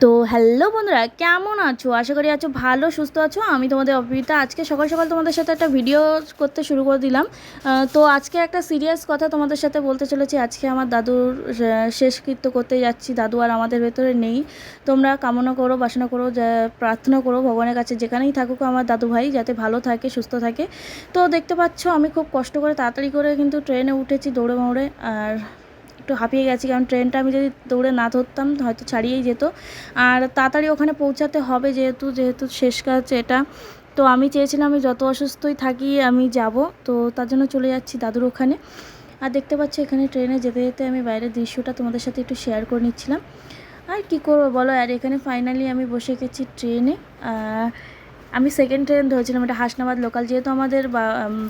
তো হ্যালো বন্ধুরা, কেমন আছো? আশা করি আছো ভালো, সুস্থ আছো। আমি তোমাদের অপবিতা। আজকে সকাল সকাল তোমাদের সাথে একটা ভিডিও করতে শুরু করে দিলাম। তো আজকে একটা সিরিয়াস কথা তোমাদের সাথে বলতে চলেছি। আজকে আমার দাদুর শেষকৃত্য করতে যাচ্ছি। দাদু আর আমাদের ভেতরে নেই। তোমরা কামনা করো, বাসনা করো, প্রার্থনা করো ভগবানের কাছে, যেখানেই থাকুক আমার দাদু ভাই যাতে ভালো থাকে, সুস্থ থাকে। তো দেখতে পাচ্ছ আমি খুব কষ্ট করে তাড়াতাড়ি করে কিন্তু ট্রেনে উঠেছি দৌড়ে মৌড়ে। আর একটু হাঁপিয়ে গেছি, কারণ ট্রেনটা আমি যদি দৌড়ে না ধরতাম হয়তো ছাড়িয়েই যেত। আর তাড়াতাড়ি ওখানে পৌঁছাতে হবে, যেহেতু শেষ কাজ এটা। তো আমি চেয়েছিলাম আমি যত অসুস্থই থাকি আমি যাব, তো তার জন্য চলে যাচ্ছি দাদুর ওখানে। আর দেখতে পাচ্ছি এখানে ট্রেনে যেতে যেতে আমি বাইরের দৃশ্যটা তোমাদের সাথে একটু শেয়ার করে নিচ্ছিলাম। আর কী করবো বলো, আর এখানে ফাইনালি আমি বসে গেছি ট্রেনে। আমি সেকেন্ড ট্রেন ধরেছিলাম, এটা হাসনাবাদ লোকাল, যেহেতু আমাদের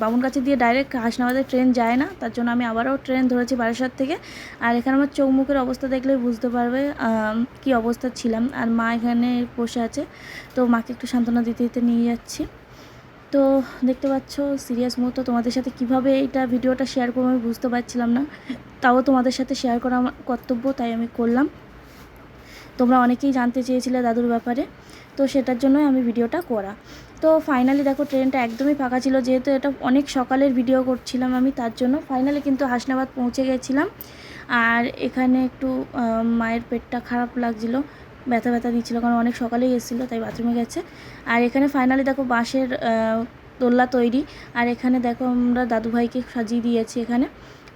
বামুনগাছি দিয়ে ডাইরেক্ট হাসনাবাদের ট্রেন যায় না, তার জন্য আমি আবারও ট্রেন ধরেছি বারাসাত থেকে। আর এখানে আমার চোখ মুখের অবস্থা দেখলে বুঝতে পারবে কি অবস্থা ছিলাম। আর মা এখানে বসে আছে, তো মাকে একটু সান্ত্বনা দিতে দিতে নিয়ে যাচ্ছি। তো দেখতে পাচ্ছ সিরিয়াস মুহূর্ত, তোমাদের সাথে কিভাবে এইটা ভিডিওটা শেয়ার করবো আমি বুঝতে পারছিলাম না, তাও তোমাদের সাথে শেয়ার করা আমার কর্তব্য, তাই আমি করলাম। তোমরা অনেকেই জানতে চেয়েছিলে দাদুর ব্যাপারে, তো সেটার জন্যই আমি ভিডিওটা করা। তো ফাইনালি দেখো ট্রেনটা একদমই ফাঁকা ছিল, যেহেতু এটা অনেক সকালের ভিডিও করছিলাম আমি, তার জন্য ফাইনালি কিন্তু হাসনাবাদ পৌঁছে গেছিলাম। আর এখানে একটু মায়ের পেটটা খারাপ লাগছিল, ব্যথা ব্যথা দিচ্ছিলো, কারণ অনেক সকালেই এসেছিলো, তাই বাথরুমে গেছে। আর এখানে ফাইনালি দেখো বাঁশের দোলনা তৈরি। আর এখানে দেখো আমরা দাদুভাইকে সাজিয়ে দিয়েছি, এখানে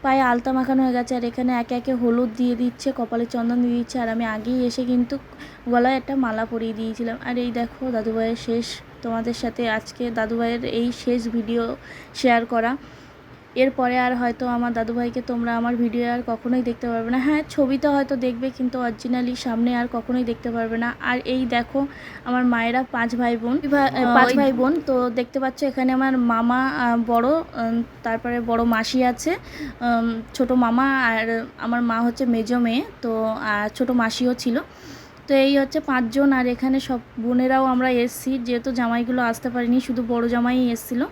পায়ে আলতা মাখানো হয়ে গেছে। আর এখানে একে একে হলুদ দিয়ে দিচ্ছে, কপালে চন্দন দিয়ে দিচ্ছে। আর আমি আগেই এসে কিন্তু গলায় একটা মালা পরিয়ে দিয়েছিলাম। আর এই দেখো দাদুভাইয়ের শেষ, তোমাদের সাথে আজকে দাদুভাইয়ের এই শেষ ভিডিও শেয়ার করা। এরপরে আর হয়তো আমার দাদুভাইকে তোমরা আমার ভিডিও আর কখনোই দেখতে পারবে না। হ্যাঁ, ছবিতে হয়তো দেখবে, কিন্তু অরিজিনালি সামনে আর কখনোই দেখতে পারবে না। আর এই দেখো আমার মায়েরা পাঁচ ভাই বোন। তো দেখতে পাচ্ছ এখানে আমার মামা বড়, তারপরে বড় মাসি আছে, ছোট মামা, আর আমার মা হচ্ছে মেজো মেয়ে, তো আর ছোট মাসিও ছিল। তো এই হচ্ছে পাঁচজন। আর এখানে সব বোনেরাও আমরা এসছি, যেহেতু জামাইগুলো আসতে পারিনি, শুধু বড় জামাই এসেছিলো।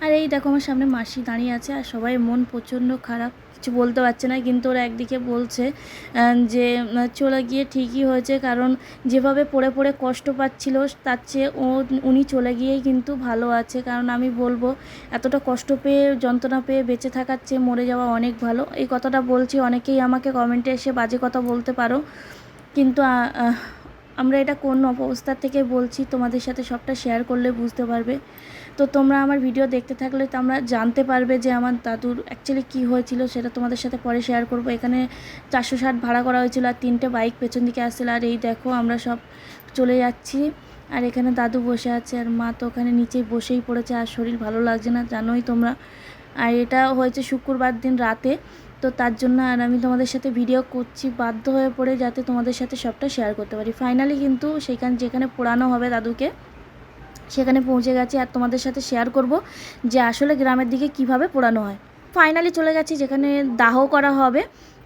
আর এই দেখো আমার সামনে মাসি দাঁড়িয়ে আছে, আর সবাই মন প্রচণ্ড খারাপ, কিছু বলতে পারছে না। কিন্তু ওরা একদিকে বলছে যে চলে গিয়ে ঠিকই হয়েছে, কারণ যেভাবে পড়ে পড়ে কষ্ট পাচ্ছিল তার চেয়ে উনি চলে গিয়েই কিন্তু ভালো আছে। কারণ আমি বলবো এতটা কষ্ট পেয়ে, যন্ত্রণা পেয়ে বেঁচে থাকার চেয়ে মরে যাওয়া অনেক ভালো। এই কথাটা বলছি, অনেকেই আমাকে কমেন্টে এসে বাজে কথা বলতে পারো, কিন্তু আমরা এটা কোন অবস্থা থেকে বলছি তোমাদের সাথে সবটা শেয়ার করলে বুঝতে পারবে। তো তোমরা আমার ভিডিও দেখতে থাকলে তোমরা জানতে পারবে যে আমার দাদুর অ্যাকচুয়ালি কী হয়েছিল, সেটা তোমাদের সাথে পরে শেয়ার করব। এখানে 460 ভাড়া করা হয়েছিল, আর 3টে বাইক পেছন দিকে আসছিল। আর এই দেখো আমরা সব চলে যাচ্ছি। আর এখানে দাদু বসে আছে, আর মা তো ওখানে নিচেই বসেই পড়েছে, আর শরীর ভালো লাগছে না, জানোই তোমরা। আর এটা হয়েছে শুক্রবার দিন রাতে, তো তার জন্য আর আমি তোমাদের সাথে ভিডিও করছি বাধ্য হয়ে পড়ে, যাতে তোমাদের সাথে সবটা শেয়ার করতে পারি। ফাইনালি কিন্তু যেখানে পোড়ানো হবে দাদুকে, সেখানে পৌঁছে গেছি। আর তোমাদের সাথে শেয়ার করব যে আসলে গ্রামের দিকে কিভাবে পোড়ানো হয়। ফাইনালি চলে গেছি যেখানে দাহ করা হবে,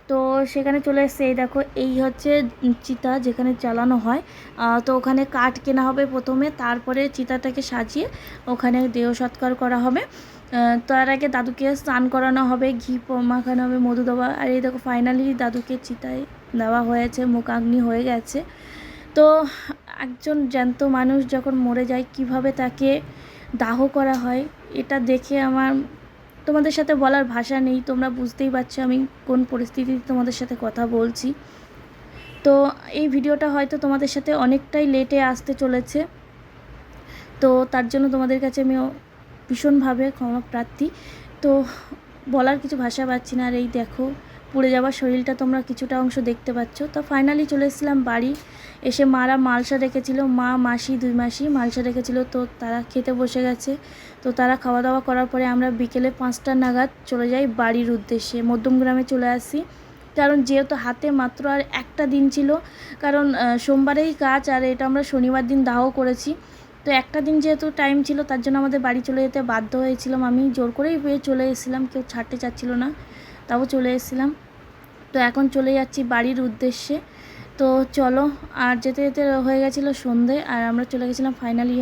তো সেখানে চলে এসছে। এই দেখো এই হচ্ছে চিতা যেখানে জ্বালানো হয়। তো ওখানে কাঠ কেনা হবে প্রথমে, তারপরে চিতাটাকে সাজিয়ে ওখানে দেহ সৎকার করা হবে। তার আগে দাদুকে স্নান করানো হবে, ঘি মাখানো হবে, মধু দেওয়া। আর এই দেখো ফাইনালি দাদুকে চিতায় দেওয়া হয়েছে, মুখাগ্নি হয়ে গেছে। তো একজন জ্যান্ত মানুষ যখন মরে যায়, কিভাবে তাকে দাহ করা হয়, এটা দেখে আমার তোমাদের সাথে বলার ভাষা নেই। তোমরা বুঝতেই পারছো আমি কোন পরিস্থিতিতে তোমাদের সাথে কথা বলছি। তো এই ভিডিওটা হয়তো তোমাদের সাথে অনেকটাই লেটে আসতে চলেছে, তো তার জন্য তোমাদের কাছে আমি ভীষণভাবে ক্ষমা প্রার্থী। তো বলার কিছু ভাষা পাচ্ছি না। আর এই দেখো পুড়ে যাওয়ার শরীরটা তোমরা কিছুটা অংশ দেখতে পাচ্ছ। তো ফাইনালি চলে এসেছিলাম বাড়ি। এসে মারা মালসা রেখেছিল, মা মাসি দুই মাসি মালসা রেখেছিল, তো তারা খেতে বসে গেছে। তো তারা খাওয়া দাওয়া করার পরে আমরা বিকেলে 5টা নাগাদ চলে যাই বাড়ির উদ্দেশ্যে, মধ্যমগ্রামে চলে আসি। কারণ যেহেতু হাতে মাত্র আর একটা দিন ছিল, কারণ সোমবারেই কাজ, আর এটা আমরা শনিবার দিন দাহ করেছি। তো একটা দিন যেহেতু টাইম ছিল, তার জন্য আমাদের বাড়ি চলে যেতে বাধ্য হয়েছিলাম। আমি জোর করেই পেয়ে চলে এসেছিলাম, কেউ ছাড়তে চাচ্ছিল না, তাও চলে এসেছিলাম। তো এখন চলে যাচ্ছি বাড়ির উদ্দেশ্যে। তো চলো, আর যেতে যেতে হয়ে গেছিলো সন্ধে, আর আমরা চলে গেছিলাম ফাইনালি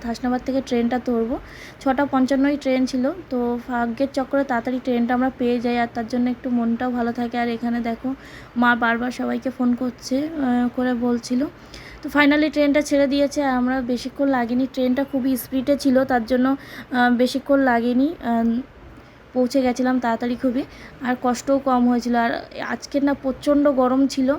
হাসনাবাদ থেকে ট্রেনটা ধরবো। 6:55 ট্রেন ছিল, তো ভাগ্যের চক্করে তাড়াতাড়ি ট্রেনটা আমরা পেয়ে যাই, আর তার জন্য একটু মনটাও ভালো থাকে। আর এখানে দেখো মা বারবার সবাইকে ফোন করে বলছিল। তো ফাইনালি ট্রেনটা ছেড়ে দিয়েছে, আর আমরা বেশিক্ষণ লাগেনি, ট্রেনটা খুবই স্পিডে ছিল, তার জন্য বেশিক্ষণ লাগেনি, পৌঁছে গেছিলাম তাড়াতাড়ি খুবই, আর কষ্টও কম হয়েছিল। আর আজকের না প্রচণ্ড গরম ছিল,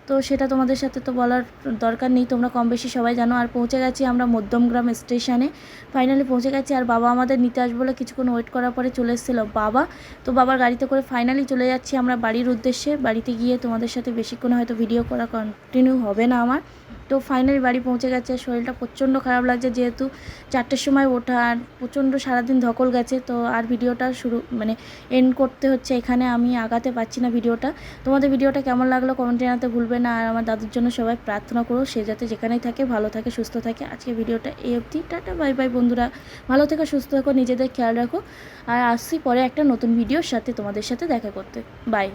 তো সেটা তোমাদের সাথে তো বলার দরকার নেই, তোমরা কম বেশি সবাই জানো। আর পৌঁছে গেছি আমরা মধ্যমগ্রাম স্টেশনে, ফাইনালি পৌঁছে গেছি। আর বাবা আমাদের নিতে আসবে বলে কিছুক্ষণ ওয়েট করার পরে চলে এসেছিলো বাবা। তো বাবার গাড়িতে করে ফাইনালি চলে যাচ্ছি আমরা বাড়ির উদ্দেশ্যে। বাড়িতে গিয়ে তোমাদের সাথে বেশিক্ষণ হয়তো ভিডিও করা কন্টিনিউ হবে না আমার। তো ফাইনালি বাড়ি পৌঁছে গেছে, শরীরটা প্রচণ্ড খারাপ লাগছে, যেহেতু 4টের সময় ওঠা, আর প্রচণ্ড সারাদিন ধকল গেছে। তো আর ভিডিওটা এন্ড করতে হচ্ছে এখানে, আমি আগাতে পারছি না ভিডিওটা। তোমাদের ভিডিওটা কেমন লাগলো কমেন্টে জানাতে ভুলবে না, আর আমার দাদুর জন্য সবাই প্রার্থনা করো, সে যাতে যেখানেই থাকে ভালো থাকে সুস্থ থাকে। আজকে ভিডিওটা এই অবধি, টাটা বাই বাই বন্ধুরা, ভালো থেকো সুস্থ থাকো, নিজেদের খেয়াল রাখো, আর আসছি পরে একটা নতুন ভিডিওর সাথে তোমাদের সাথে দেখা করতে। বাই।